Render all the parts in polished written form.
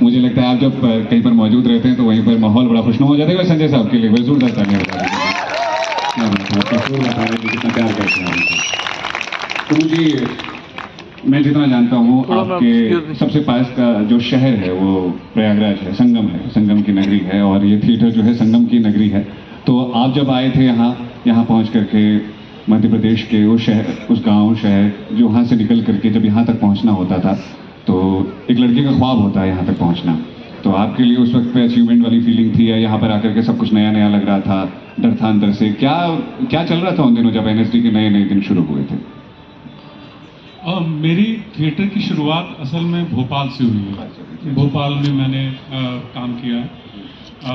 मुझे लगता है आप जब कहीं पर मौजूद रहते हैं तो वहीं पर माहौल बड़ा खुशनुमा हो जाता है। संजय साहब के लिए बस जोरदार तालियां बजा दीजिए। कितना प्यार करते हैं तो मुझे, मैं जितना जानता हूँ आपके सबसे पास का जो शहर है वो प्रयागराज है, संगम की नगरी है, और ये थिएटर जो है संगम की नगरी है। तो आप जब आए थे यहाँ पहुँच करके मध्य प्रदेश के वो शहर, उस गांव शहर जो वहाँ से निकल करके जब यहाँ तक पहुँचना होता था, तो एक लड़के का ख्वाब होता है यहाँ तक पहुँचना। तो आपके लिए उस वक्त पे अचीवमेंट वाली फीलिंग थी, या यहाँ पर आकर के सब कुछ नया नया लग रहा था, डर था अंदर से? क्या चल रहा था उन दिनों जब एनएसडी के नए नए दिन शुरू हुए थे? मेरी थिएटर की शुरुआत असल में भोपाल से हुई है। भोपाल में मैंने काम किया,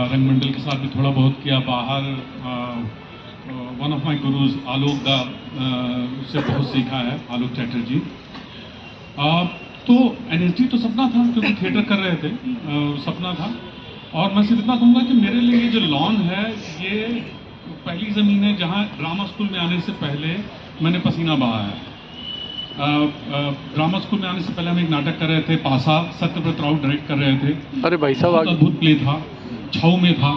रंगमंडल के साथ भी थोड़ा बहुत किया। बाहर वन ऑफ माय गुरुज आलोक दा से बहुत सीखा है, आलोक चैटर्जी। तो एनएसडी तो सपना था, क्योंकि थिएटर कर रहे थे, सपना था। और मैं सिर्फ इतना कहूँगा कि मेरे लिए ये जो लॉन है, ये पहली ज़मीन है जहाँ ड्रामा स्कूल में आने से पहले मैंने पसीना बहाया है। ड्रामा स्कूल में आने से पहले हम एक नाटक कर रहे थे, पासा, सत्यव्रत राउत डायरेक्ट कर रहे थे। अरे भाई साहब, अद्भुत प्ले था, छऊ में था।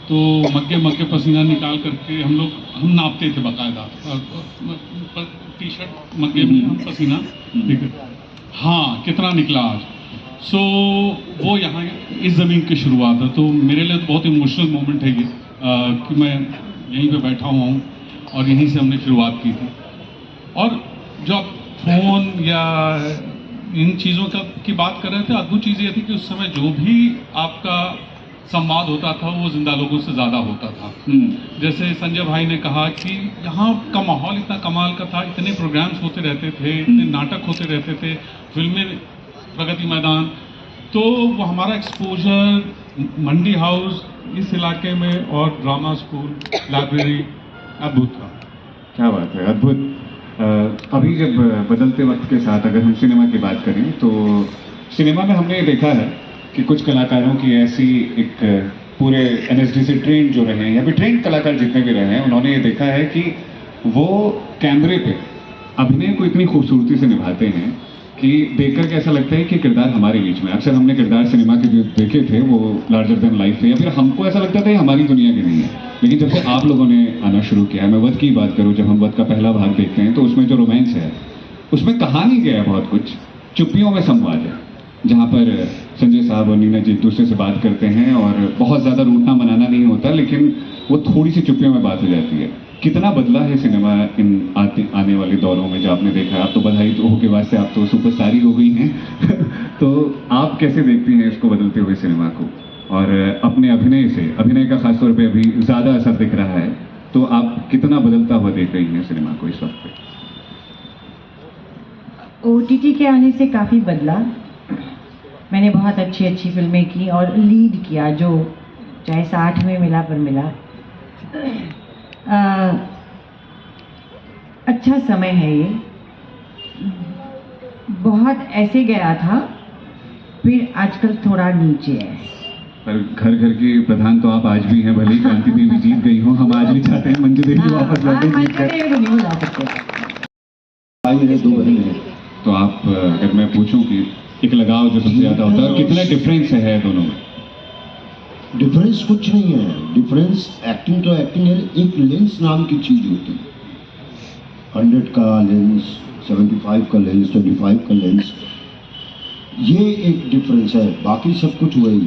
तो मग्गे पसीना निकाल करके हम नापते थे बाकायदा, टी शर्ट मग्गे में हम पसीना हाँ कितना निकला आज। सो वो यहाँ इस ज़मीन की शुरुआत है। तो मेरे लिए तो बहुत इमोशनल मोमेंट है ये, कि मैं यहीं पे बैठा हुआ हूँ और यहीं से हमने शुरुआत की थी। और जो आप फोन या इन चीज़ों की बात कर रहे थे, अद्भुत चीज़ ये थी कि उस समय जो भी आपका संवाद होता था वो जिंदा लोगों से ज़्यादा होता था। जैसे संजय भाई ने कहा कि यहाँ का माहौल इतना कमाल का था, इतने प्रोग्राम्स होते रहते थे, इतने नाटक होते रहते थे, फिल्में, प्रगति मैदान। तो वो हमारा एक्सपोजर मंडी हाउस इस इलाके में और ड्रामा स्कूल, लाइब्रेरी अद्भुत था। क्या बात है, अद्भुत। अभी जब बदलते वक्त के साथ अगर हम सिनेमा की बात करें, तो सिनेमा में हमने देखा है कि कुछ कलाकारों की ऐसी एक पूरे एनएसडी से ट्रेंड जो रहे हैं, या फिर ट्रेंड कलाकार जितने भी रहे हैं, उन्होंने ये देखा है कि वो कैमरे पे अभिनय को इतनी खूबसूरती से निभाते हैं कि देख करके ऐसा लगता है कि किरदार हमारे बीच में। अक्सर हमने किरदार सिनेमा के जो देखे थे वो लार्जर देन लाइफ थे, या फिर हमको ऐसा लगता था ये हमारी दुनिया के नहीं है। लेकिन जब से आप लोगों ने आना शुरू किया है, मैं वध की बात करूँ, जब हम वध का पहला भाग देखते हैं तो उसमें जो रोमांस है, उसमें कहानी क्या है, बहुत कुछ चुप्पियों में संवाद है, जहाँ पर संजय साहब और नीना जी एक दूसरे से बात करते हैं और बहुत ज़्यादा रूठना मनाना नहीं होता, लेकिन वो थोड़ी सी चुप्पियों में बात हो जाती है। कितना बदला है सिनेमा इन आने वाले दौरों में, जो आपने देखा है? आप तो बधाई तो हो के वास्ते आप तो सुपरस्टार ही हो गई हैं। तो आप कैसे देखती हैं इसको, बदलते हुए सिनेमा को? और अपने अभिनय का खासतौर पे अभी ज़्यादा असर दिख रहा है, तो आप कितना बदलता हुआ देख रही हैं सिनेमा को इस वक्त पे? ओटीटी के आने से काफ़ी बदला। मैंने बहुत अच्छी फिल्में की और लीड किया, जो चाहे 60 में मिला पर मिला। अच्छा समय है ये, बहुत ऐसे गया था, फिर आजकल थोड़ा नीचे है। पर घर की प्रधान तो आप आज भी हैं, भले ही क्रांति देवी जीत गई हो, हम आज भी चाहते हैं मंजू देवी वापस लौटे जीत कर। तो आप, अगर मैं पूछूं कि एक लगाव जो सबसे ज्यादा होता है, और कितना डिफरेंस है दोनों में? डिफरेंस कुछ नहीं है। डिफरेंस एक्टिंग तो एक्टिंग है, एक लेंस नाम की चीज होती है। 100 का लेंस, 75 का लेंस, 25 का लेंस, ये एक डिफरेंस है। बाकी सब कुछ वही,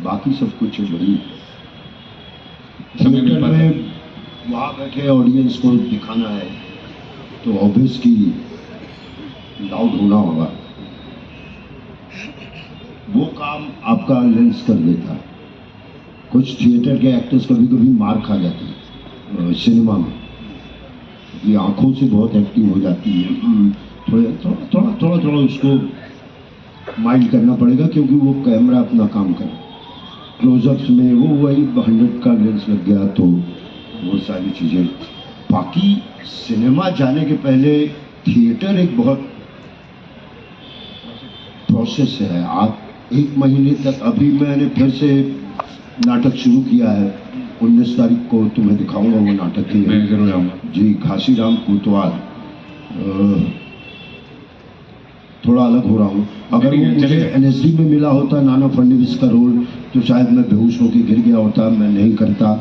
बाकी सब कुछ वही। थिएटर में वहाँ बैठे ऑडियंस को दिखाना है तो ऑब्वियसली लाउड होना होगा, वो काम आपका लेंस कर देता है। कुछ थिएटर के एक्टर्स कभी कभी मार खा जाते हैं सिनेमा में, ये आंखों से बहुत एक्टिंग हो जाती है। थोड़ा उसको माइल्ड करना पड़ेगा, क्योंकि वो कैमरा अपना काम करे। क्लोजअप्स में वो वही 100 का लेंस लग गया, तो वो सारी चीज़ें। बाकी सिनेमा जाने के पहले थिएटर एक बहुत प्रोसेस है। आप 1 महीने तक, अभी मैंने फिर से नाटक शुरू किया है, 19 तारीख को तुम्हें दिखाऊंगा वो नाटक है। मैं जरूर आऊँगा जी, घासीराम कोतवाल। थोड़ा अलग हो रहा हूँ। अगर वो मुझे एनएसडी में मिला होता नाना फडणवीस का रोल तो शायद मैं बेहोश होकर गिर गया होता, मैं नहीं करता।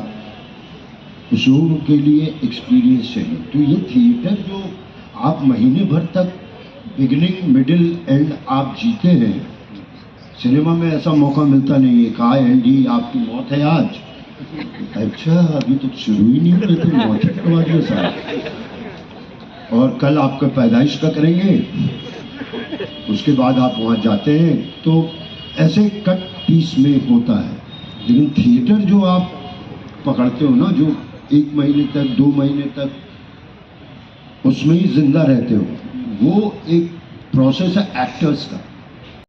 उस रोल के लिए एक्सपीरियंस चाहिए। तो ये थिएटर जो आप महीने भर तक बिगिनिंग मिडिल एंड आप जीते हैं, सिनेमा में ऐसा मौका मिलता नहीं है। कहा एंडी आपकी मौत है आज, अच्छा अभी तो शुरू ही नहीं हुए थे, मौत करवा दिया साहब, और कल आपका पैदाइश का करेंगे, उसके बाद आप वहाँ जाते हैं। तो ऐसे कट पीस में होता है। लेकिन थिएटर जो आप पकड़ते हो ना, जो 1 महीने तक 2 महीने तक उसमें ही जिंदा रहते हो, वो एक प्रोसेस है एक्टर्स का।